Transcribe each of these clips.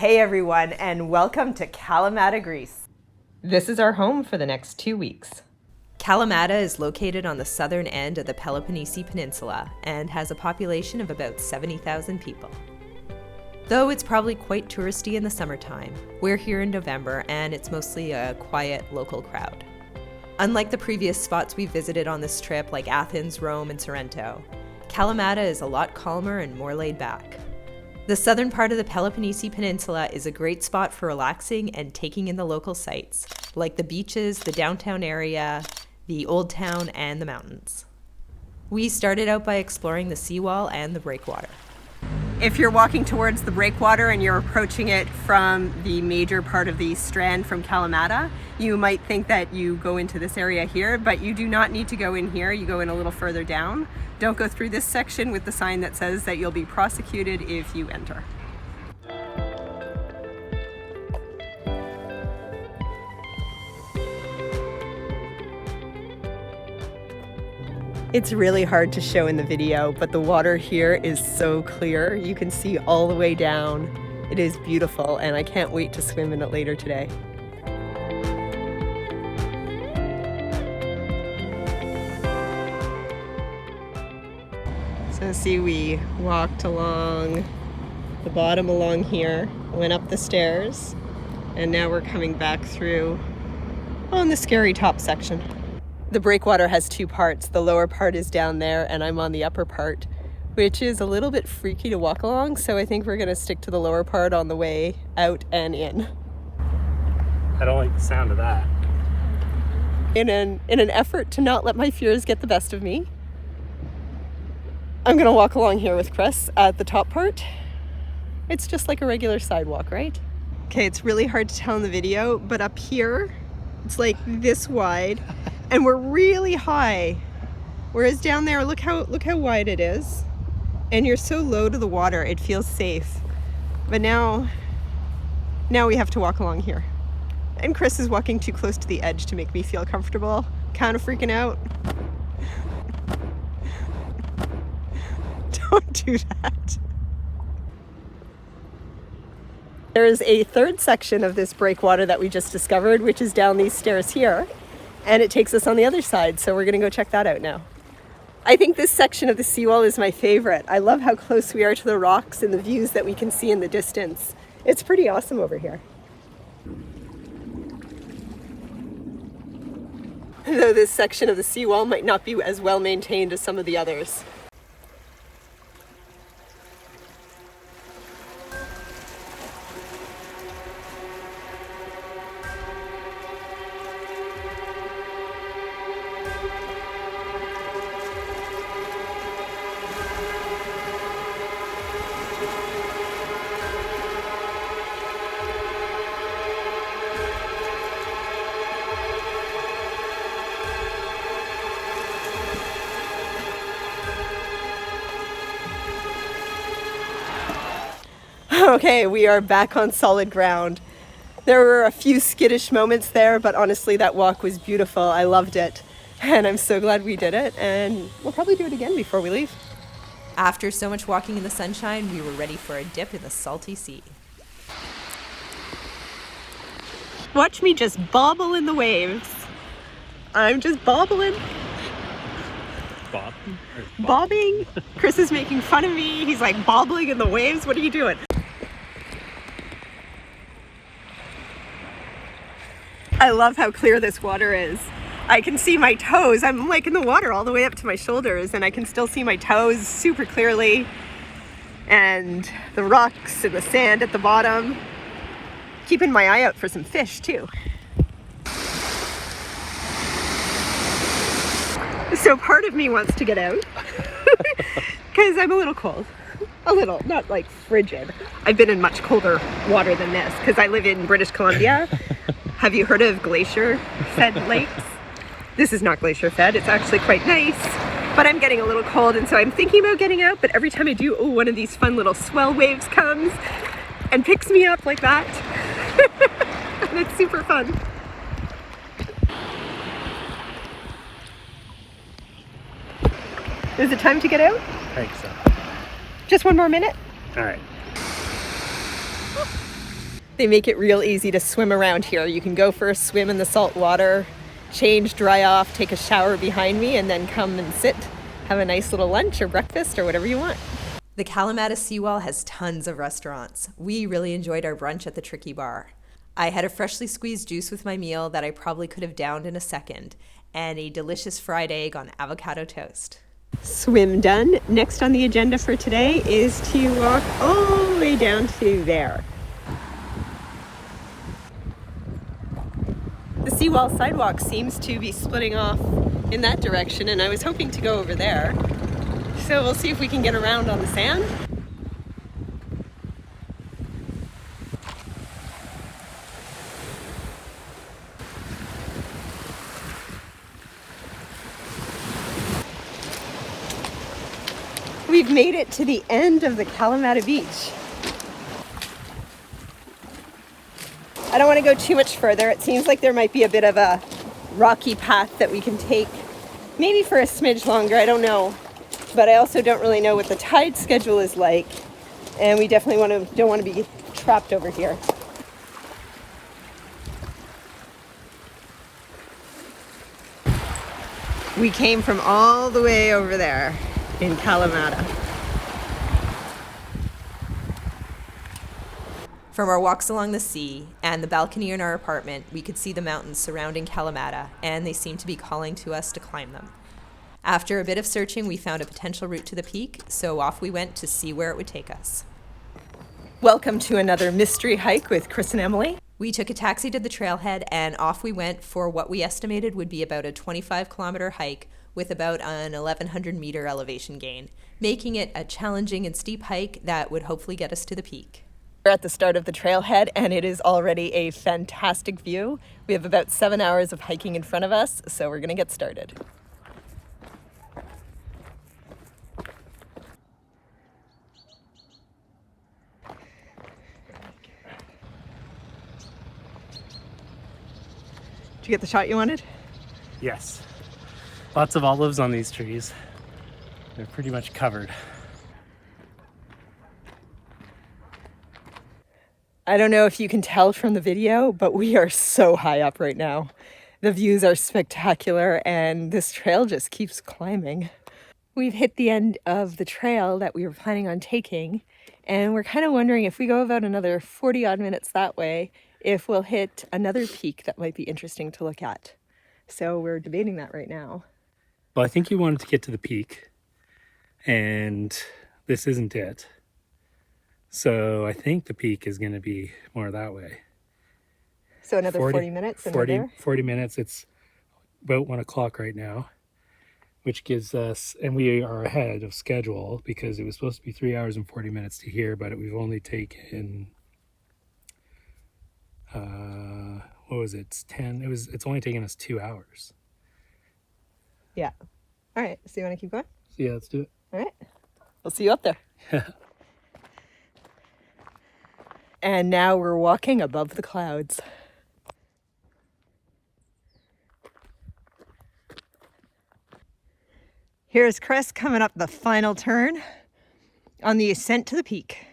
Hey everyone, and welcome to Kalamata, Greece. This is our home for the next 2 weeks. Kalamata is located on the southern end of the Peloponnese Peninsula and has a population of about 70,000 people. Though it's probably quite touristy in the summertime, we're here in November and it's mostly a quiet local crowd. Unlike the previous spots we visited on this trip like Athens, Rome, and Sorrento, Kalamata is a lot calmer and more laid back. The southern part of the Peloponnese Peninsula is a great spot for relaxing and taking in the local sights, like the beaches, the downtown area, the old town, and the mountains. We started out by exploring the seawall and the breakwater. If you're walking towards the breakwater and you're approaching it from the major part of the strand from Kalamata, you might think that you go into this area here, but you do not need to go in here. You go in a little further down. Don't go through this section with the sign that says that you'll be prosecuted if you enter. It's really hard to show in the video, but the water here is so clear. You can see all the way down. It is beautiful, and I can't wait to swim in it later today. So see, we walked along the bottom along here, went up the stairs, and now we're coming back through on the scary top section. The breakwater has two parts. The lower part is down there and I'm on the upper part, which is a little bit freaky to walk along, so I think we're gonna stick to the lower part on the way out and in. I don't like the sound of that. In an effort to not let my fears get the best of me, I'm gonna walk along here with Chris at the top part. It's just like a regular sidewalk, right? Okay, it's really hard to tell in the video, but up here, it's like this wide. And we're really high, whereas down there, look how wide it is. And you're so low to the water, it feels safe. But now we have to walk along here. And Chris is walking too close to the edge to make me feel comfortable. Kind of freaking out. Don't do that. There is a third section of this breakwater that we just discovered, which is down these stairs here. And it takes us on the other side, so we're gonna go check that out now. I think this section of the seawall is my favorite. I love how close we are to the rocks and the views that we can see in the distance. It's pretty awesome over here. Though this section of the seawall might not be as well maintained as some of the others. Okay, we are back on solid ground. There were a few skittish moments there, but honestly that walk was beautiful. I loved it, and I'm so glad we did it, and we'll probably do it again before we leave. After so much walking in the sunshine, we were ready for a dip in the salty sea. Watch me just bobble in the waves. I'm just bobbling. Bobbing. Chris is making fun of me. He's like, bobbling in the waves? What are you doing? I love how clear this water is. I can see my toes. I'm like in the water all the way up to my shoulders, and I can still see my toes super clearly. And the rocks and the sand at the bottom. Keeping my eye out for some fish too. So part of me wants to get out because I'm a little cold. A little, not like frigid. I've been in much colder water than this because I live in British Columbia. Have you heard of glacier-fed lakes? This is not glacier-fed. It's actually quite nice, but I'm getting a little cold, and so I'm thinking about getting out, but every time I do, one of these fun little swell waves comes and picks me up like that. And it's super fun. Is it time to get out? I think so. Just one more minute? All right. They make it real easy to swim around here. You can go for a swim in the salt water, change, dry off, take a shower behind me, and then come and sit, have a nice little lunch or breakfast or whatever you want. The Kalamata seawall has tons of restaurants. We really enjoyed our brunch at the Tricky Bar. I had a freshly squeezed juice with my meal that I probably could have downed in a second, and a delicious fried egg on avocado toast. Swim done. Next on the agenda for today is to walk all the way down to there. The seawall sidewalk seems to be splitting off in that direction, and I was hoping to go over there. So we'll see if we can get around on the sand. We've made it to the end of the Kalamata beach. I don't want to go too much further. It seems like there might be a bit of a rocky path that we can take, maybe for a smidge longer, I don't know. But I also don't really know what the tide schedule is like, and we definitely don't want to be trapped over here. We came from all the way over there in Kalamata. From our walks along the sea and the balcony in our apartment, we could see the mountains surrounding Kalamata, and they seemed to be calling to us to climb them. After a bit of searching, we found a potential route to the peak, so off we went to see where it would take us. Welcome to another mystery hike with Chris and Emily. We took a taxi to the trailhead, and off we went for what we estimated would be about a 25-kilometer hike with about an 1,100-meter elevation gain, making it a challenging and steep hike that would hopefully get us to the peak. We're at the start of the trailhead, and it is already a fantastic view. We have about 7 hours of hiking in front of us, so we're going to get started. Did you get the shot you wanted? Yes. Lots of olives on these trees. They're pretty much covered. I don't know if you can tell from the video, but we are so high up right now. The views are spectacular, and this trail just keeps climbing. We've hit the end of the trail that we were planning on taking, and we're kind of wondering if we go about another 40 odd minutes that way, if we'll hit another peak that might be interesting to look at. So we're debating that right now. Well, I think you wanted to get to the peak, and this isn't it. So I think the peak is going to be more that way. So another 40 minutes? 40 minutes. It's about 1 o'clock right now, which gives us, and we are ahead of schedule because it was supposed to be 3 hours and 40 minutes to here, but we've only taken, what was it? It's only taken us 2 hours. Yeah. All right. So you want to keep going? Yeah, let's do it. All right. We'll see you up there. And now we're walking above the clouds. Here's Chris coming up the final turn on the ascent to the peak.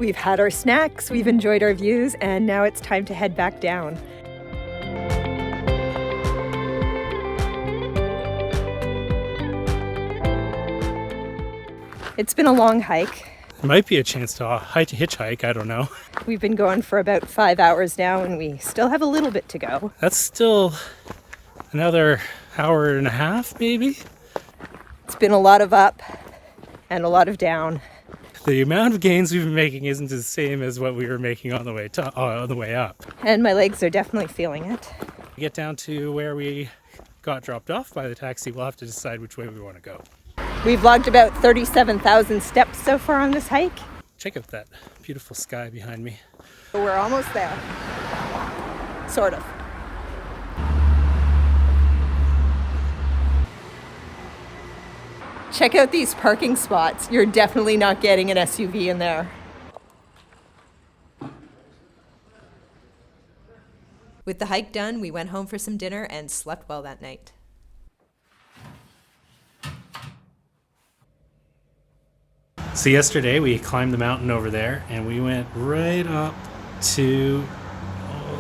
We've had our snacks, we've enjoyed our views, and now it's time to head back down. It's been a long hike. It might be a chance to hitchhike, I don't know. We've been going for about 5 hours now, and we still have a little bit to go. That's still another hour and a half, maybe? It's been a lot of up and a lot of down. The amount of gains we've been making isn't the same as what we were making on the way up. And my legs are definitely feeling it. We get down to where we got dropped off by the taxi, we'll have to decide which way we want to go. We've logged about 37,000 steps so far on this hike. Check out that beautiful sky behind me. We're almost there. Sort of. Check out these parking spots. You're definitely not getting an SUV in there. With the hike done, we went home for some dinner and slept well that night. So yesterday we climbed the mountain over there and we went right up to,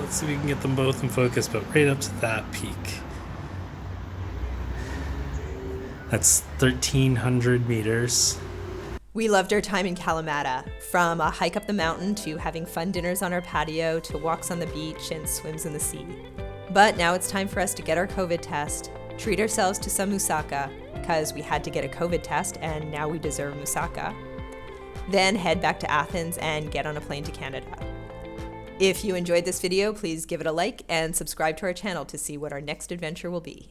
let's see if we can get them both in focus, but right up to that peak. That's 1,300 meters. We loved our time in Kalamata, from a hike up the mountain to having fun dinners on our patio to walks on the beach and swims in the sea. But now it's time for us to get our COVID test, treat ourselves to some moussaka, because we had to get a COVID test and now we deserve moussaka, then head back to Athens and get on a plane to Canada. If you enjoyed this video, please give it a like and subscribe to our channel to see what our next adventure will be.